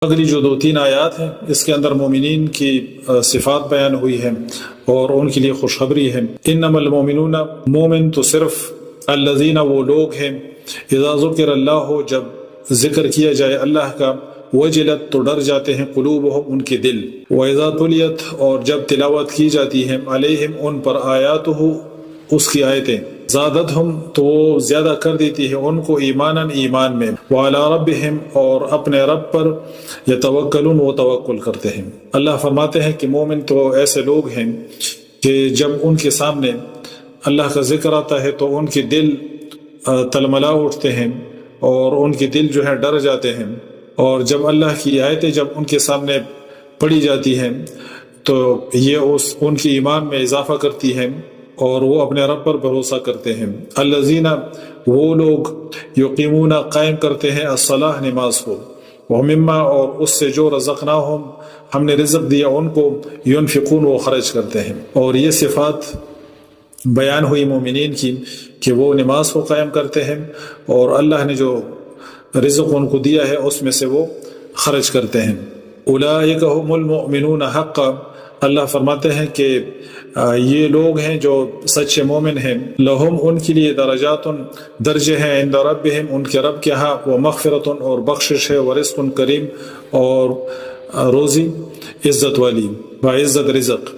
اگلی جو 2-3 آیات ہیں اس کے اندر مومنین کی صفات بیان ہوئی ہیں اور ان کے لیے خوشخبری ہے۔ انما المومنون، مومن تو صرف الذین، وہ لوگ ہیں، اذا ذکر اللہ، جب ذکر کیا جائے اللہ کا، وجلت، تو ڈر جاتے ہیں، قلوبہم، ان کے دل، واذا تلیت، اور جب تلاوت کی جاتی ہے، علیہم، ان پر، آیاتہ، اس کی آیتیں، زادتہم، تو وہ زیادہ کر دیتی ہے ان کو، ایماناً، ایمان میں، وعلی ربہم، اور اپنے رب پر، یتوکلون، وہ توکل کرتے ہیں۔ اللہ فرماتے ہیں کہ مومن تو ایسے لوگ ہیں کہ جب ان کے سامنے اللہ کا ذکر آتا ہے تو ان کے دل تلملا اٹھتے ہیں اور ان کے دل جو ہے ڈر جاتے ہیں، اور جب اللہ کی آیتیں جب ان کے سامنے پڑھی جاتی ہیں تو یہ ان کے ایمان میں اضافہ کرتی ہیں اور وہ اپنے رب پر بھروسہ کرتے ہیں۔ الذین، وہ لوگ، یقیمون، قائم کرتے ہیں، الصلاۃ، نماز کو، ومما، اور اس سے جو، رزقناہم، ہم نے رزق دیا ان کو، ينفقون، وہ خرچ کرتے ہیں۔ اور یہ صفات بیان ہوئی مومنین کی کہ وہ نماز کو قائم کرتے ہیں اور اللہ نے جو رزق ان کو دیا ہے اس میں سے وہ خرچ کرتے ہیں۔ اولئک هم المؤمنون حقا، اللہ فرماتے ہیں کہ یہ لوگ ہیں جو سچے مومن ہیں، لہم، ان کے لیے، درجات، درجے ہیں، عند ربہم، ان کے رب کے ہاں، ومغفرۃ، اور بخشش ہے، ورزق کریم، اور روزی عزت والی، باعزت رزق۔